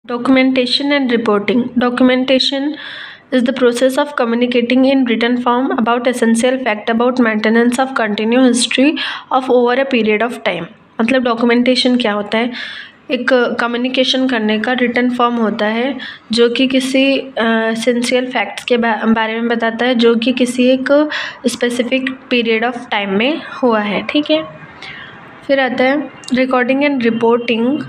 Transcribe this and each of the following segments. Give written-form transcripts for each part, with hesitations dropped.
Documentation and reporting. Documentation is the process of communicating in written form about essential fact about maintenance of continuous history of over a period of time. मतलब documentation क्या होता है? एक communication करने का written form होता है जो कि किसी एसेंशियल फैक्ट्स के बारे में बताता है जो कि किसी एक स्पेसिफिक पीरियड ऑफ टाइम में हुआ है. ठीक है. फिर आता है recording and reporting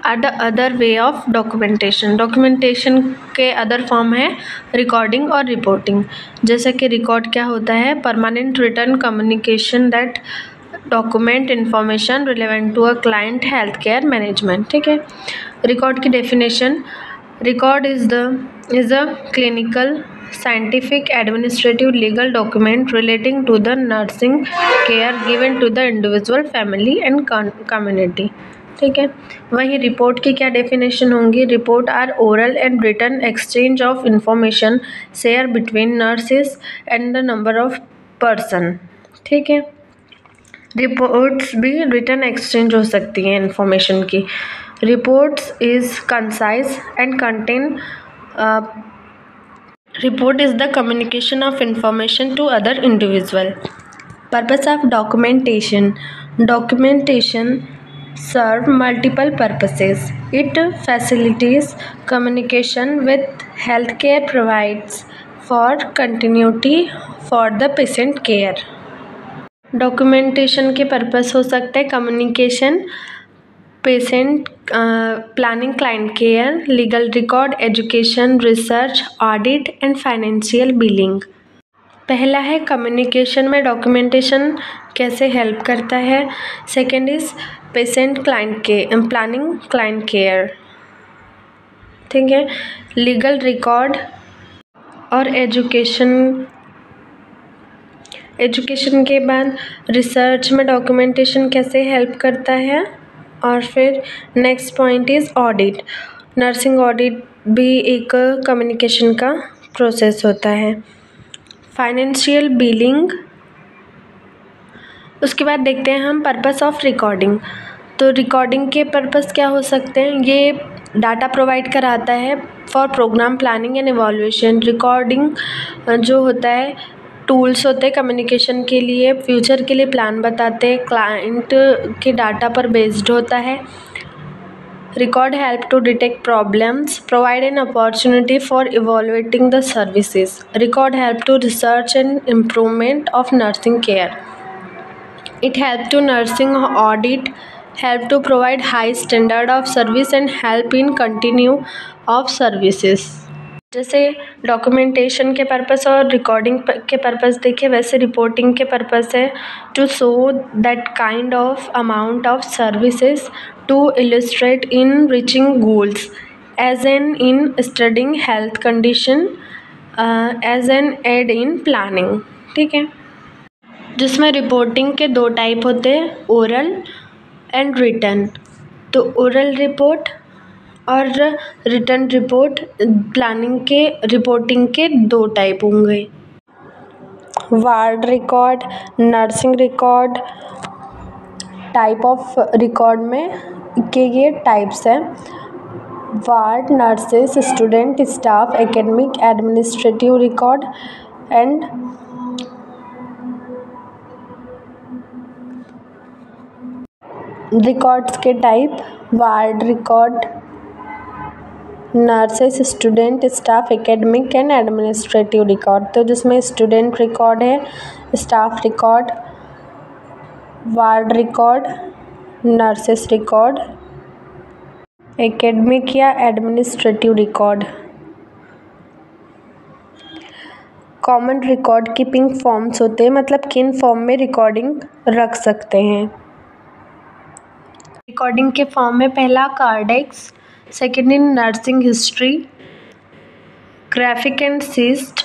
are the other way of documentation. Documentation के अदर फॉर्म है रिकॉर्डिंग और रिपोर्टिंग. जैसे कि रिकॉर्ड क्या होता है? Permanent return communication that document information relevant to a client health care management. ठीक है. रिकॉर्ड की definition. Record is a clinical scientific administrative legal document relating to the nursing care given to the individual family and community. ठीक है. वहीं report की क्या definition होंगी? Report are oral and written exchange of information share between nurses and the number of person. ठीक है. Reports भी written exchange हो सकती हैं इंफॉर्मेशन की. Reports is concise and contain. Report is the communication of information to other individual. Purpose of documentation. Documentation serve multiple purposes. It facilitates communication with healthcare provides for continuity for the patient care. Documentation के purpose हो सकते हैं communication, patient planning, client care, legal record, education, research, audit and financial billing. पहला है communication में documentation कैसे help करता है. सेकेंड इज पेशेंट क्लाइंट के प्लानिंग, क्लाइंट केयर. ठीक है. लीगल रिकॉर्ड और एजुकेशन के बाद रिसर्च में डॉक्यूमेंटेशन कैसे हेल्प करता है. और फिर next point is audit. Nursing audit भी एक कम्युनिकेशन का प्रोसेस होता है. Financial billing. उसके बाद देखते हैं हम पर्पस ऑफ रिकॉर्डिंग. तो रिकॉर्डिंग के पर्पस क्या हो सकते हैं? ये डाटा प्रोवाइड कराता है for programme planning and evaluation. Recording जो होता है टूल्स होते हैं कम्युनिकेशन के लिए, फ्यूचर के लिए प्लान बताते हैं, क्लाइंट के डाटा पर बेस्ड होता है. Record help to detect problems, provide an opportunity for evaluating the services. Record help to research and improvement of nursing care. It help to nursing audit, help to provide high standard of service and help in continue of services. जैसे documentation के purpose और recording के purpose देखे, वैसे reporting के purpose है to show that kind of amount of services to illustrate in reaching goals as an in studying health condition as an aid in planning. ठीक है. जिसमें रिपोर्टिंग के दो टाइप होते हैं, ओरल एंड रिटन. तो ओरल रिपोर्ट और written report planning के रिपोर्टिंग के दो टाइप होंगे. Ward record, nursing record. Type of record में के ये टाइप्स हैं. Ward, nurses, student, staff, academic, administrative record and records के type. Ward record, nurses, student, staff, academic and administrative record. तो जिसमें स्टूडेंट रिकॉर्ड है, staff record, ward record, nurses record, academic या administrative record. Common record keeping forms होते हैं, मतलब किन form में रिकॉर्डिंग रख सकते हैं. रिकॉर्डिंग के फॉर्म में पहला Cordtex, second in nursing history, graphic and cyst,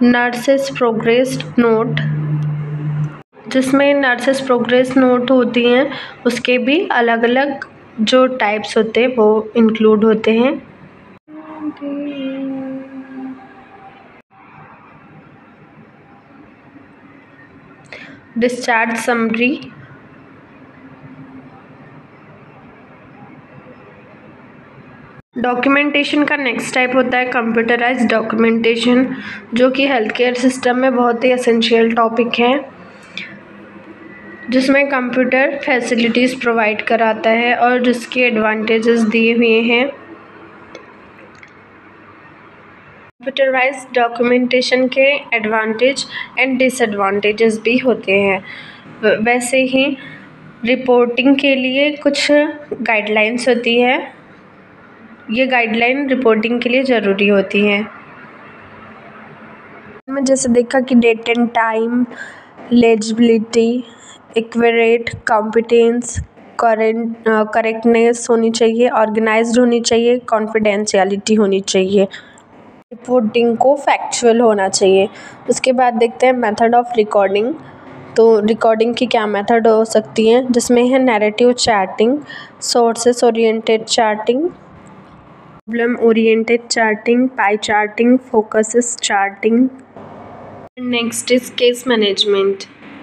nurses progress note. जिसमें नर्सेस प्रोग्रेस नोट होती हैं उसके भी अलग अलग जो टाइप्स होते हैं वो इंक्लूड होते हैं. Discharge summary. डॉक्यूमेंटेशन का नेक्स्ट टाइप होता है कंप्यूटराइज्ड डॉक्यूमेंटेशन, जो कि हेल्थ केयर सिस्टम में बहुत ही एसेंशियल टॉपिक है, जिसमें कंप्यूटर फैसिलिटीज़ प्रोवाइड कराता है और जिसके एडवांटेजेस दिए हुए हैं। कंप्यूटराइज्ड डॉक्यूमेंटेशन के एडवांटेज एंड डिसएडवांटेजेस भी होते हैं। वैसे ही रिपोर्टिंग के लिए कुछ गाइडलाइंस होती है, ये गाइडलाइन रिपोर्टिंग के लिए ज़रूरी होती हैं। में जैसे देखा कि date and time, legibility, accurate, competence, correctness होनी चाहिए, ऑर्गेनाइज्ड होनी चाहिए, कॉन्फिडेंशियलिटी होनी चाहिए, रिपोर्टिंग को फैक्चुअल होना चाहिए। उसके बाद देखते हैं मेथड ऑफ रिकॉर्डिंग। तो रिकॉर्डिंग की क्या मेथड हो सकती हैं, जिसमें है narrative charting, sources oriented charting, problem oriented charting, pi charting, focuses charting. Next is case management.